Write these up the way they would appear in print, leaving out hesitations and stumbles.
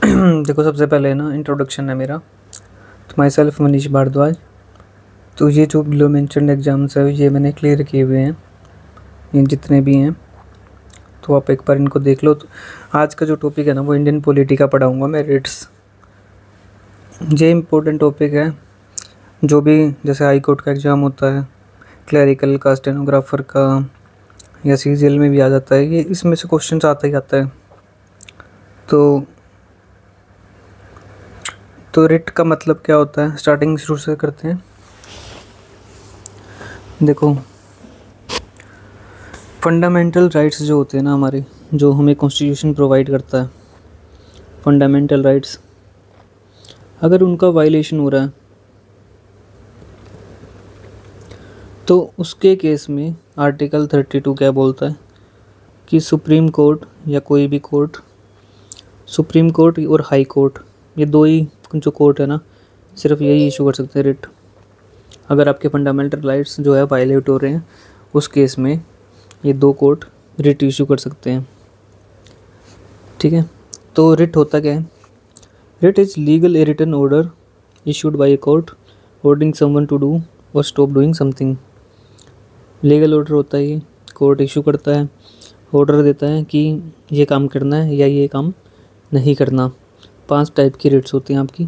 देखो, सबसे पहले ना इंट्रोडक्शन है मेरा। तो माई सेल्फ मनीष भारद्वाज। तो ये जो बिलो मेंशन्ड एग्ज़ाम्स है ये मैंने क्लियर किए हुए हैं, ये जितने भी हैं। तो आप एक बार इनको देख लो। तो आज का जो टॉपिक है ना वो इंडियन पॉलिटी का पढ़ाऊँगा मैं, रेट्स। ये इम्पोर्टेंट टॉपिक है। जो भी जैसे हाई कोर्ट का एग्ज़ाम होता है, क्लरिकल का, स्टेनोग्राफर का, या सीजीएल में भी आ जाता है, ये इसमें से क्वेश्चन आता ही आता है। तो रिट का मतलब क्या होता है, स्टार्टिंग शुरू से करते हैं। देखो, फंडामेंटल राइट्स जो होते हैं ना हमारे, जो हमें कॉन्स्टिट्यूशन प्रोवाइड करता है, फंडामेंटल राइट्स, अगर उनका वायलेशन हो रहा है तो उसके केस में आर्टिकल 32 क्या बोलता है कि सुप्रीम कोर्ट या कोई भी कोर्ट, सुप्रीम कोर्ट और हाई कोर्ट, ये दो ही जो कोर्ट है ना, सिर्फ यही इशू कर सकते हैं रिट। अगर आपके फंडामेंटल राइट्स जो है वायलेट हो रहे हैं, उस केस में ये दो कोर्ट रिट इशू कर सकते हैं। ठीक है। तो रिट होता क्या है? Writ is legal a written order issued by a court ordering someone to do और stop doing something. Legal order होता है, ये कोर्ट इशू करता है, ऑर्डर देता है कि ये काम करना है या ये काम नहीं करना। 5 टाइप की रिट्स होती हैं आपकी।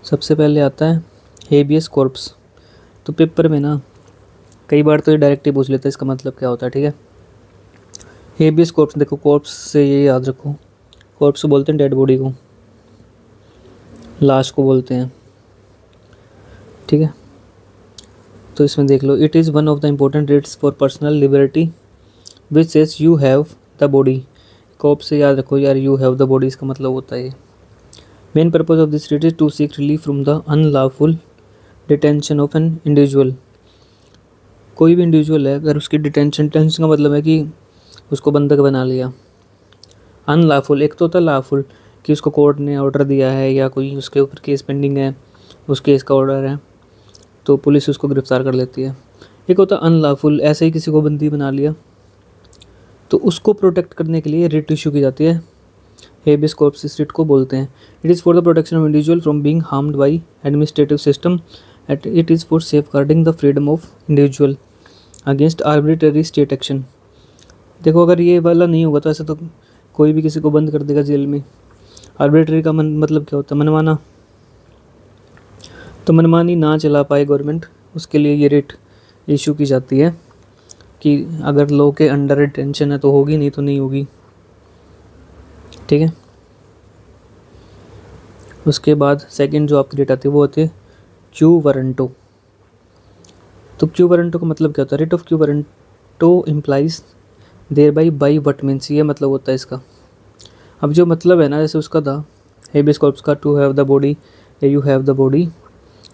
सबसे पहले आता है हेबियस कॉर्पस। तो पेपर में ना कई बार तो ये डायरेक्ट ही पूछ लेता है इसका मतलब क्या होता है। ठीक है। हेबियस कॉर्पस, देखो कॉर्पस से ये याद रखो, कॉर्पस बोलते हैं डेड बॉडी को, लाश को बोलते हैं। ठीक है। तो इसमें देख लो, it is one of the important writs for personal liberty which says you have the body. Corpus से याद रखो यार, यू हैव द बॉडी, इसका मतलब होता है। Main purpose of this writ is to seek relief from the unlawful detention of an individual. कोई भी इंडिविजुअल है, अगर उसकी टेंशन का मतलब है कि उसको बंधक बना लिया। अनलॉफुल, एक तो होता है लॉफुल कि उसको कोर्ट ने ऑर्डर दिया है या कोई उसके ऊपर केस पेंडिंग है, उस केस का ऑर्डर है तो पुलिस उसको गिरफ्तार कर लेती है। एक होता है अनलॉफुल, ऐसे ही किसी को बंदी बना लिया, तो उसको प्रोटेक्ट करने के लिए रिट इशू की जाती है। हेबियस कॉर्पस इस रिट को बोलते हैं। It is for the protection of individual from being harmed by administrative system at it is for safeguarding the freedom of individual against arbitrary state action. देखो, अगर ये वाला नहीं होगा तो ऐसे तो कोई भी किसी को बंद कर देगा जेल में। आर्बिट्ररी का मतलब क्या होता है? मनमाना। तो मनमानी ना चला पाए गवर्नमेंट, उसके लिए ये रिट इशू की जाती है कि अगर लॉ के अंडर डिटेंशन है तो होगी, नहीं तो नहीं होगी। ठीक है। उसके बाद सेकंड जो आपकी रिट आती है वो होती है क्यू वारंटो। तो क्यू वारंटो का मतलब क्या होता है? Writ of quo warranto implies there by what means, ये मतलब होता है इसका। अब जो मतलब है ना, जैसे उसका था हेबियस कॉर्पस का टू हैव द बॉडी या यू हैव द बॉडी,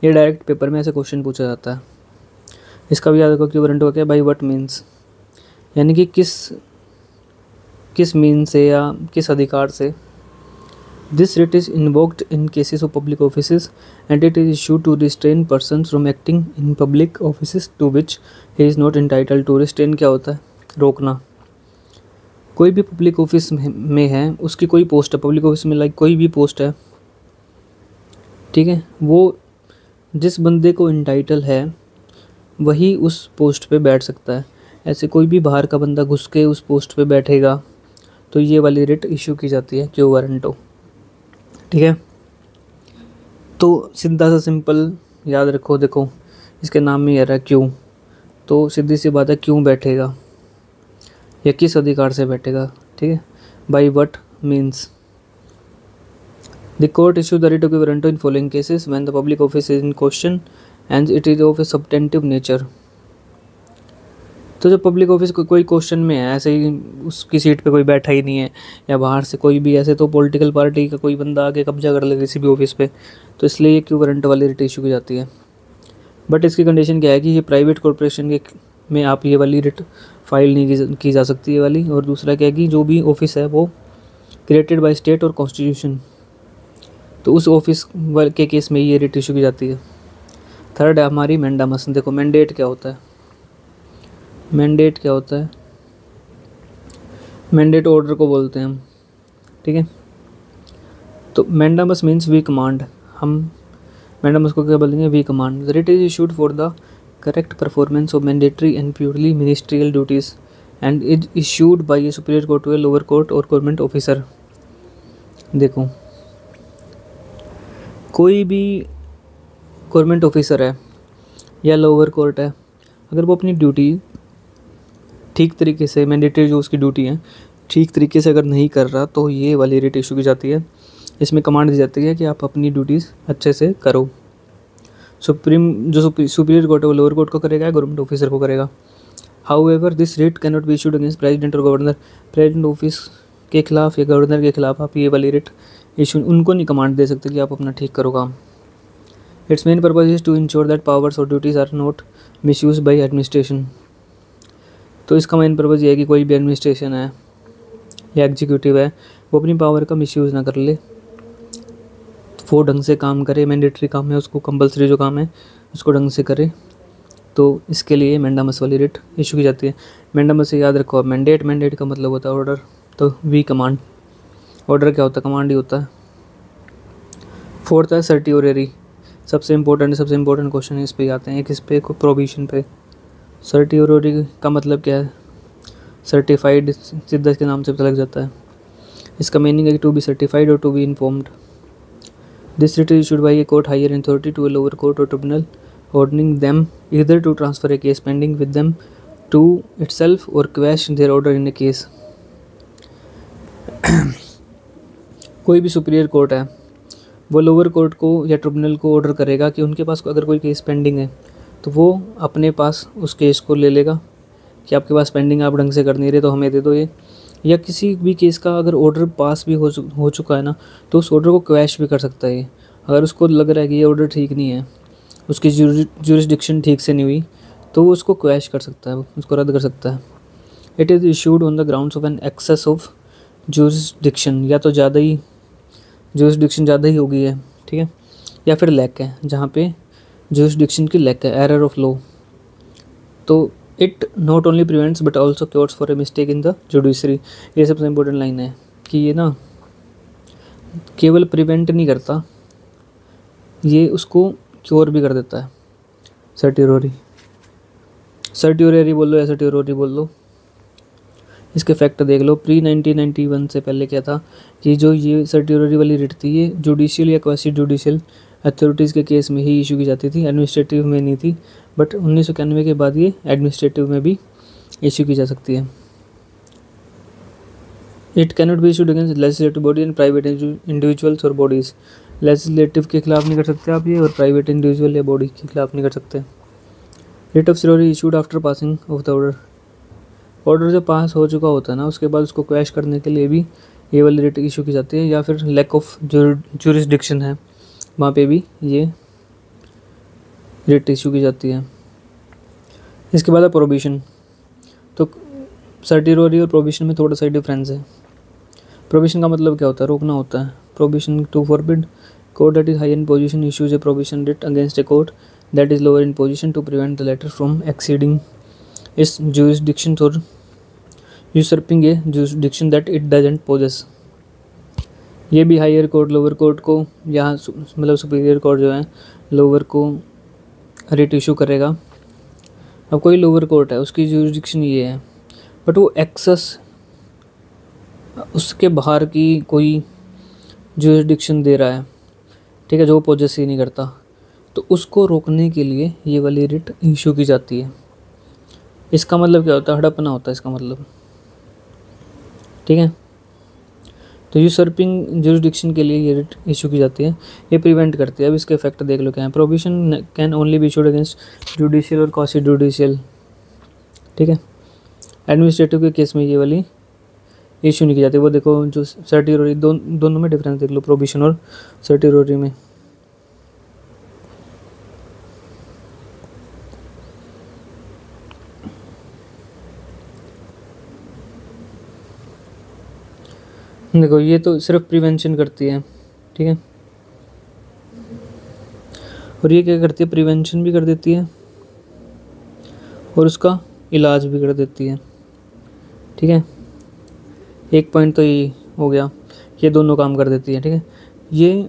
ये डायरेक्ट पेपर में ऐसे क्वेश्चन पूछा जाता है। इसका भी याद रखो क्यू वारंटो क्या है, बाई वट मीन्स, यानी कि किस मीन से या किस अधिकार से। This writ is invoked in cases of public offices and it is issue to restrain person from acting in public offices to which he is not entitle to. Restrain क्या होता है? रोकना। कोई भी पब्लिक ऑफिस में है, उसकी कोई पोस्ट है पब्लिक ऑफिस में, लाइक कोई भी पोस्ट है, ठीक है, वो जिस बंदे को इंटाइटल है वही उस पोस्ट पे बैठ सकता है। ऐसे कोई भी बाहर का बंदा घुस के उस पोस्ट पे बैठेगा तो ये वाली रिट इशू की जाती है, क्यू वारंटो। ठीक है। तो सीधा सा सिंपल याद रखो, देखो इसके नाम में आ रहा है क्यों, तो सीधी सी बात है क्यों बैठेगा या किस अधिकार से बैठेगा। ठीक है। By what means the court issue the writ of quo warranto in following cases when the public office is in question and it is of a substantive nature. तो जब पब्लिक ऑफिस कोई क्वेश्चन में है, ऐसे ही उसकी seat पे कोई बैठा ही नहीं है या बाहर से कोई भी, ऐसे तो पॉलिटिकल पार्टी का कोई बंदा आके कब्जा कर ले किसी भी ऑफिस पे, तो इसलिए ये क्यू वारंटो वाली रिट इशू की जाती है। बट इसकी कंडीशन क्या है कि ये प्राइवेट कॉरपोरेशन के में आप ये वाली रिट फाइल नहीं की जा सकती है वाली। और दूसरा क्या है कि जो भी ऑफिस है वो क्रिएटेड बाय स्टेट और कॉन्स्टिट्यूशन, तो उस ऑफिस के केस में ये रिट इशू की जाती है। थर्ड है हमारी मैंडामस। देखो मैंडेट क्या होता है? मैंडेट क्या होता है? मैंडेट ऑर्डर को बोलते हैं हम। ठीक है। तो मैंडामस मीन्स वी कमांड, हम मैंडामस को क्या बोलेंगे, we command. The writ is issued for the correct performance of mandatory and purely ministerial duties and is issued by a superior court to a lower court और government officer. देखो कोई भी government officer है या lower court है, अगर वो अपनी ड्यूटी ठीक तरीके से, मैंडेटरी जो उसकी ड्यूटी है ठीक तरीके से अगर नहीं कर रहा, तो ये वाली रिट इशू की जाती है। इसमें कमांड दी जाती है कि आप अपनी ड्यूटीज़ अच्छे से करो। सुपीरियर कोर्ट है वो लोअर कोर्ट को करेगा, गवर्नमेंट ऑफिसर को करेगा। However this writ can not be issued against president और गवर्नर। प्रेसिडेंट ऑफिस के खिलाफ या गवर्नर के खिलाफ आप ये वाली रिट इशू उनको नहीं कमांड दे सकते कि आप अपना ठीक करो काम। Its main purpose is to ensure that powers और duties are not misuse by administration. तो इसका मेन पर्पज़ ये है कि कोई भी एडमिनिस्ट्रेशन है या एग्जीक्यूटिव है वो अपनी पावर का मिसयूज़ ना कर ले, वो ढंग से काम करे, मैंडेटरी काम है उसको, कंपलसरी जो काम है उसको ढंग से करे। तो इसके लिए मैंडामस वाली रिट इशू की जाती है। मैंडामस से याद रखो, मैंडेट, मैंडेट का मतलब होता है ऑर्डर, तो वी कमांड, ऑर्डर क्या होता है, कमांड ही होता है। फोर्थ है सर्टियोररी, सबसे इम्पोर्टेंट क्वेश्चन इस पे आते हैं, एक इस पे प्रोविजन पे। सर्टियोररी का मतलब क्या है, सर्टिफाइड, सीधा इसके नाम से पता लग जाता है। इसका मीनिंग है कि टू बी सर्टिफाइड और to be informed. This writ is issued by a court higher authority to a lower court और tribunal ordering them either to transfer a case pending with them to itself or quash their order in a case। कोई भी superior court है वो lower court को या tribunal को order करेगा कि उनके पास अगर कोई केस पेंडिंग है तो वो अपने पास उस केस को ले लेगा कि आपके पास पेंडिंग, आप ढंग से कर नहीं रहे तो हमें दे दो ये। या किसी भी केस का अगर ऑर्डर पास भी हो चुका है ना, तो उस ऑर्डर को क्वैश भी कर सकता है ये। अगर उसको लग रहा है कि ये ऑर्डर ठीक नहीं है, उसकी ज्यूरिसडिक्शन ठीक से नहीं हुई, तो वो उसको क्वैश कर सकता है, उसको रद्द कर सकता है। It is issued on the grounds of an excess of jurisdiction, या तो ज़्यादा ही ज्यूरिसडिक्शन ज़्यादा ही हो गई है, ठीक है, या फिर लैक है, जहाँ पे ज्यूरिसडिक्शन की लैक है, एरर ऑफ लॉ। तो it not only prevents but also cures for a mistake in the judiciary. ये सबसे इम्पोर्टेंट लाइन है कि ये ना केवल प्रिवेंट नहीं करता, ये उसको क्योर भी कर देता है। सर्टियोररी बोल लो या सर्टियोररी बोल लो। इसके फैक्ट देख लो। प्री 1991 से पहले क्या था कि जो ये सर्टियोररी वाली रिट थी ये जुडिशियल या क्वासी जुडिशियल अथॉरिटीज़ के केस में ही इशू की जाती थी, एडमिनिस्ट्रेटिव में नहीं थी। बट 1991 के बाद ये एडमिनिस्ट्रेटिव में भी इशू की जा सकती है। It cannot be issued against legislative body and private individuals और बॉडीज़। लेजिस्लेटिव के खिलाफ नहीं कर सकते आप ये, और प्राइवेट इंडिविजुअल या बॉडी के खिलाफ नहीं कर सकते। Writ of certiorari issued after passing of the order. Order जब पास हो चुका होता है ना, उसके बाद उसको क्वैश करने के लिए भी ये वाली रिट इशू की जाती है। या फिर लैक ऑफ जुरिसडिक्शन है, वहाँ पे भी ये रिट इशू की जाती है। इसके बाद है प्रोविजन। तो सर्टियोररी और प्रोविजन में थोड़ा सा डिफरेंस है। प्रोविजन का मतलब क्या होता है, रोकना होता है। Provision to forbid court that is high in position issues a provision writ against a court that is lower in position to prevent the latter from exceeding its jurisdiction और usurping a jurisdiction that it doesn't possess. ये भी higher court lower court को, या मतलब superior court जो है lower को writ issue करेगा। अब कोई लोअर कोर्ट है, उसकी जुरिसडिक्शन ये है, बट वो एक्सेस उसके बाहर की कोई जुरिसडिक्शन दे रहा है, ठीक है, जो पोजेस ही नहीं करता, तो उसको रोकने के लिए ये वाली रिट इशू की जाती है। इसका मतलब क्या होता है, हड़पना होता है इसका मतलब, ठीक है। तो यूसर्पिंग जुरिसडिक्शन के लिए ये रिट इशू की जाती है, ये प्रिवेंट करती है। अब इसके इफेक्ट देख लो क्या है। Provision can only be issued against judicial और क्वासी जुडिशियल, ठीक है। एडमिनिस्ट्रेटिव के केस में ये वाली इशू नहीं की जाती। वो देखो जो सर्टियोररी, दोनों में डिफरेंस देख लो, प्रोविजन और सर्टियोररी में। देखो ये तो सिर्फ प्रिवेंशन करती है, ठीक है, और ये क्या करती है, प्रिवेंशन भी कर देती है और उसका इलाज भी कर देती है, ठीक है। एक पॉइंट तो ये हो गया, ये दोनों काम कर देती है, ठीक है। ये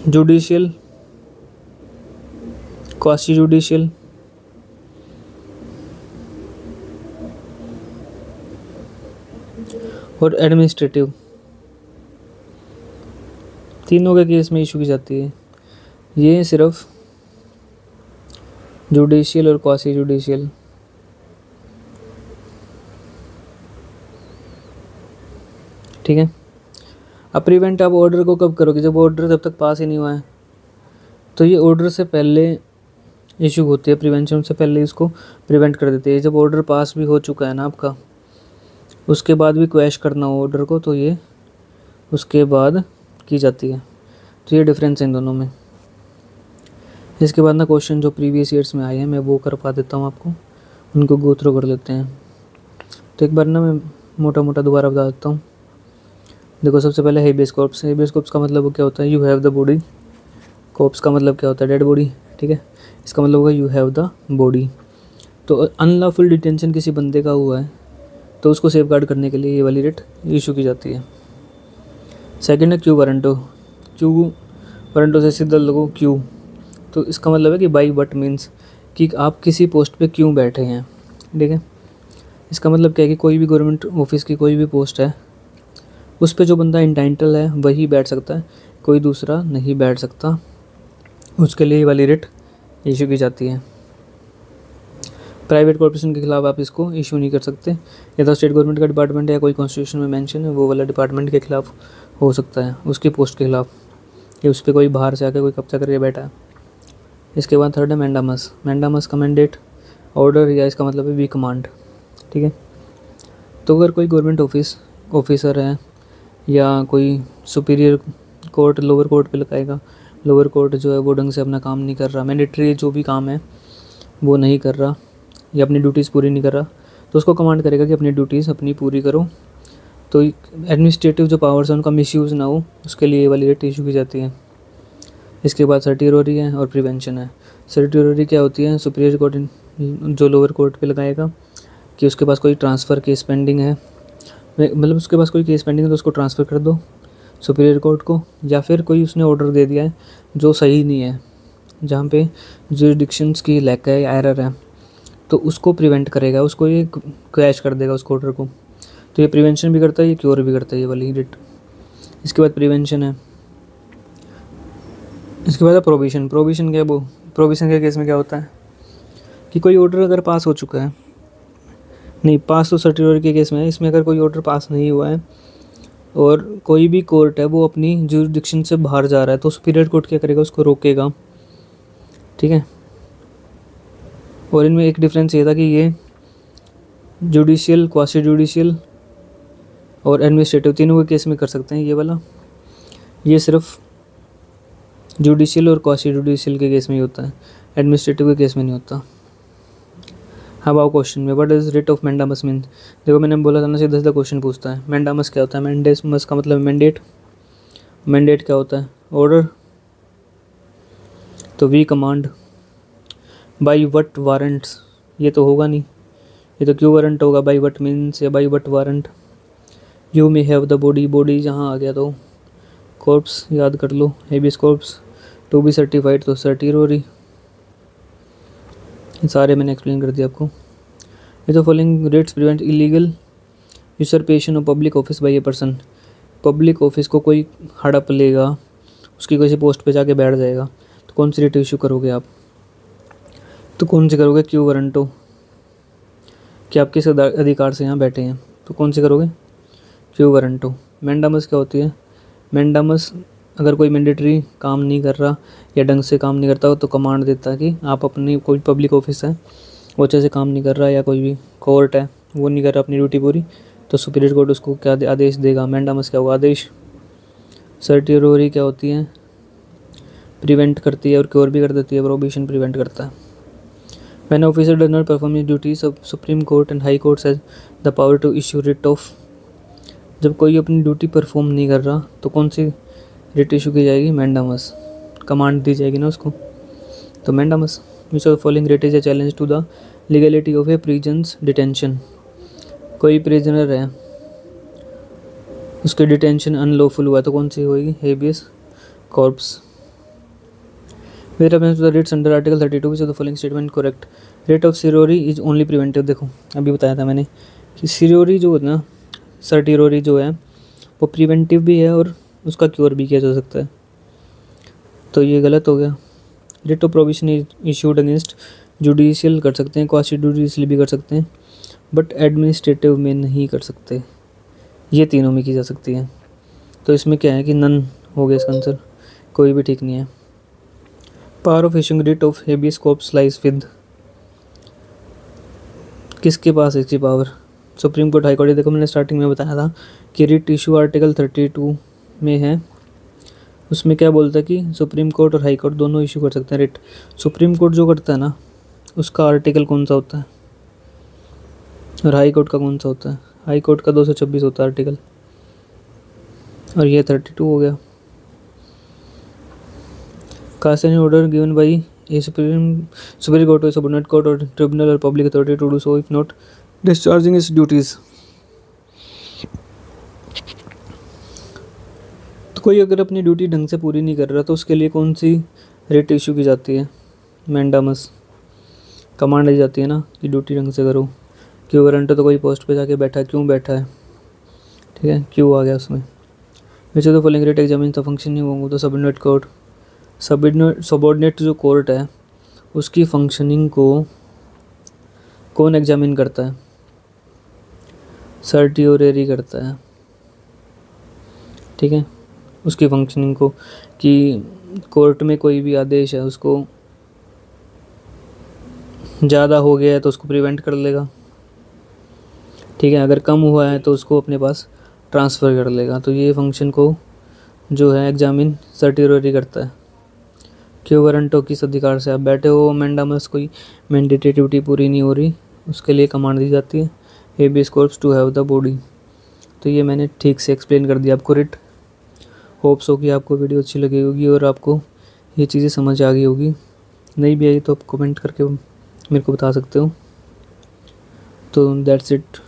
जुडिशियल, क्वासी जुडिशियल और एडमिनिस्ट्रेटिव, तीनों के केस में इशू की जाती है। ये सिर्फ जुडिशियल और क्वासी जुडिशियल, ठीक है। अब प्रिवेंट आप ऑर्डर को कब करोगे, जब ऑर्डर जब तक पास ही नहीं हुआ है, तो ये ऑर्डर से पहले इशू होती है, प्रिवेंशन से पहले इसको प्रिवेंट कर देती है। जब ऑर्डर पास भी हो चुका है ना आपका, उसके बाद भी क्वैश करना हो ऑर्डर को, तो ये उसके बाद की जाती है। तो ये डिफरेंस है इन दोनों में। इसके बाद ना क्वेश्चन जो प्रीवियस ईयर्स में आए हैं मैं वो करवा देता हूँ आपको, उनको गो थ्रू कर लेते हैं। तो एक बार ना मैं मोटा मोटा दोबारा बता देता हूँ। देखो, सबसे पहले हेबियस कॉर्पस। हेबियस कॉर्पस का मतलब वो क्या होता है, you have the body. Corpus का मतलब क्या होता है, डेड बॉडी, ठीक है। इसका मतलब होगा यू हैव द बॉडी। तो अनलॉफुल डिटेंशन किसी बंदे का हुआ है तो उसको सेफ गार्ड करने के लिए ये वाली रिट इशू की जाती है। सेकेंड है क्यू वारंटो। क्यू वारंटो से सीधा लगो क्यू, तो इसका मतलब है कि बाई वट मीन्स कि आप किसी पोस्ट पे क्यों बैठे हैं, ठीक है। इसका मतलब क्या है कि कोई भी गवर्नमेंट ऑफिस की कोई भी पोस्ट है, उस पे जो बंदा इंटाइटल है वही बैठ सकता है, कोई दूसरा नहीं बैठ सकता। उसके लिए ये वाली रिट इशू की जाती है। प्राइवेट कॉर्पोरेशन के खिलाफ आप इसको इशू नहीं कर सकते, या तो स्टेट गवर्नमेंट का डिपार्टमेंट या कोई कॉन्स्टिट्यूशन में मेंशन है वो वाला डिपार्टमेंट के खिलाफ हो सकता है, उसकी पोस्ट के खिलाफ, कि उस पर कोई बाहर से आकर कोई कब्जा करके बैठा है। इसके बाद थर्ड है मैंडामस। मैंडामस का मैंडेट, ऑर्डर, या इसका मतलब है वी कमांड, ठीक है। तो अगर कोई गवर्नमेंट ऑफिसर है या कोई सुपीरियर कोर्ट लोअर कोर्ट पे लगाएगा, लोअर कोर्ट जो है वो ढंग से अपना काम नहीं कर रहा, मैंडेटरी जो भी काम है वो नहीं कर रहा या अपनी ड्यूटीज़ पूरी नहीं कर रहा, तो उसको कमांड करेगा कि अपनी ड्यूटीज़ अपनी पूरी करो। तो एडमिनिस्ट्रेटिव जो पावर्स है उनका मिसयूज़ ना हो, उसके लिए ये वाली रेट इशू की जाती है। इसके बाद सर्टियोरी है और प्रिवेंशन है। सर्टियोरी क्या होती है, सुपीरियर कोर्ट जो लोअर कोर्ट पे लगाएगा कि उसके पास कोई ट्रांसफ़र केस पेंडिंग है, मतलब उसके पास कोई केस पेंडिंग है तो उसको ट्रांसफ़र कर दो सुपीरियर कोर्ट को, या फिर कोई उसने ऑर्डर दे दिया है जो सही नहीं है, जहाँ पे जुरिडिक्शंस की लैक है या एरर है, तो उसको प्रिवेंट करेगा, उसको ये क्रैश कर देगा उस ऑर्डर को। तो ये प्रिवेंशन भी करता है, ये क्योर भी करता है, ये वाली रिट। इसके बाद प्रिवेंशन है। इसके बाद प्रोविशन। प्रोविशन क्या है, वो प्रोविशन के केस में क्या होता है कि कोई ऑर्डर अगर पास हो चुका है, नहीं पास तो सर्टिफिकेट के केस में है, इसमें अगर कोई ऑर्डर पास नहीं हुआ है और कोई भी कोर्ट है वो अपनी जुरिडिक्शन से बाहर जा रहा है, तो सुपीरियर कोर्ट क्या करेगा, उसको रोकेगा, ठीक है। और इनमें एक डिफरेंस ये था कि ये जुडिशियल, क्वासी जुडिशियल और एडमिनिस्ट्रेटिव तीनों के केस में कर सकते हैं ये वाला, ये सिर्फ जुडिशियल और क्वासी जुडिशियल के केस में ही होता है, एडमिनिस्ट्रेटिव के केस में नहीं होता। अब आओ क्वेश्चन में, what is writ of mandamus mean. देखो मैंने बोला था ना, सीधा सीधा क्वेश्चन पूछता है। मैंडामस क्या होता है, मैंडामस का मतलब मैंडेट। मैंडेट क्या होता है, ऑर्डर। तो we command. By what warrants, ये तो होगा नहीं, ये तो क्यों वारंट होगा, बाई वट मीन्स या by what warrant. You may have the body, body जहाँ आ गया तो कॉर्प्स याद कर लो, habeas corpus. To be certified तो सर्टियोरी। सारे मैंने एक्सप्लेन कर दिया आपको। ये तो following writs prevent illegal usurpation of public office by a person. Public office को कोई हड़प लेगा, उसकी किसी पोस्ट पे जाके बैठ जाएगा, तो कौन सी रेट इशू करोगे आप, तो कौन सी करोगे, क्यू वारंटो, कि आप किस अधिकार से यहाँ बैठे हैं, तो कौन सी करोगे, क्यू वारंटो। मैंडामस क्या होती है, मैंडामस अगर कोई मैंडेटरी काम नहीं कर रहा या ढंग से काम नहीं करता हो तो कमांड देता है कि आप अपनी, कोई पब्लिक ऑफिस है वो अच्छे से काम नहीं कर रहा या कोई भी कोर्ट है वो नहीं कर रहा अपनी ड्यूटी पूरी, तो सुपीरियर कोर्ट उसको क्या आदेश देगा, मैंडामस क्या होगा, आदेश। सर्टियोरी क्या होती है, प्रिवेंट करती है और क्योर भी कर देती है, प्रोहिबिशन प्रिवेंट करता है। When officer does not perform his duties, supreme court and high court has the power to issue writ of. जब कोई अपनी ड्यूटी परफॉर्म नहीं कर रहा तो कौन सी रिट इशू की जाएगी, मैंडामस, कमांड दी जाएगी ना उसको, तो mandamus. Which of the following writ is a challenge to the legality of a prisons detention. कोई प्रिजनर है उसकी डिटेंशन अनलॉफुल हुआ तो कौन सी होगी, habeas corpus. Where happens the writs under article 32 which of the following statement correct. Writ of certiorari is only preventive. देखो अभी बताया था मैंने कि सिरोरी जो है ना, सर्टिरोरी जो है वो प्रिवेंटिव भी है और उसका क्योर भी किया जा सकता है, तो ये गलत हो गया। Rate of provision issued against judicial कर सकते हैं, क्वासी जुडिशियल भी कर सकते हैं, बट एडमिनिस्ट्रेटिव में नहीं कर सकते। ये तीनों में की जा सकती है, तो इसमें क्या है कि नन हो गया इसका आंसर, कोई भी ठीक नहीं है। Power of issuing writ of habeas corpus lies with, किसके पास है इसकी power, supreme court, high court. देखो मैंने स्टार्टिंग में बताया था कि रिट इशू आर्टिकल 32 में है, उसमें क्या बोलता है कि सुप्रीम कोर्ट और हाई कोर्ट दोनों इशू कर सकते हैं रिट। सुप्रीम कोर्ट जो करता है ना उसका आर्टिकल कौन सा होता है और हाई कोर्ट का कौन सा होता है, हाई कोर्ट का 226 होता है आर्टिकल और ये 32 हो गया। Cast any order given by a supreme court और सबऑर्डिनेट कोर्ट और ट्रिब्यूनल और public authority to do so if not discharging its duties. तो कोई अगर अपनी ड्यूटी ढंग से पूरी नहीं कर रहा तो उसके लिए कौन सी रिट इशू की जाती है, मैंडामस, कमांड दी जाती है ना कि ड्यूटी ढंग से करो। क्यों वारंट तो कोई पोस्ट पे जाके बैठा, क्यों बैठा है, ठीक है, क्यों आ गया उसमें। वैसे तो following rate examine the functioning होंगे, तो सबऑर्डिनेट कोर्ट, सबऑर्डिनेट जो कोर्ट है उसकी फंक्शनिंग को कौन एग्जामिन करता है, सर्टियोरेरी करता है, ठीक है, उसकी फंक्शनिंग को, कि कोर्ट में कोई भी आदेश है उसको ज़्यादा हो गया है तो उसको प्रिवेंट कर लेगा, ठीक है, अगर कम हुआ है तो उसको अपने पास ट्रांसफ़र कर लेगा। तो ये फंक्शन को जो है एग्जामिन सर्टियोरेरी करता है। क्यों वारंटो किस अधिकार से आप बैठे हो, मैंडामस कोई मैंडेटरी ड्यूटी पूरी नहीं हो रही उसके लिए कमांड दी जाती है, habeas corpus to have the body. तो ये मैंने ठीक से एक्सप्लेन कर दिया आपको रिट। होप्स हो कि आपको वीडियो अच्छी लगी होगी और आपको ये चीज़ें समझ आ गई होगी, नहीं भी आई तो आप कमेंट करके मेरे को बता सकते हो। तो that's it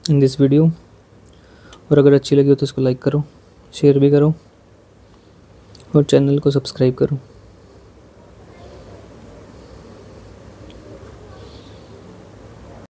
in this video, और अगर अच्छी लगी हो तो इसको लाइक करो, शेयर भी करो और चैनल को सब्सक्राइब करो।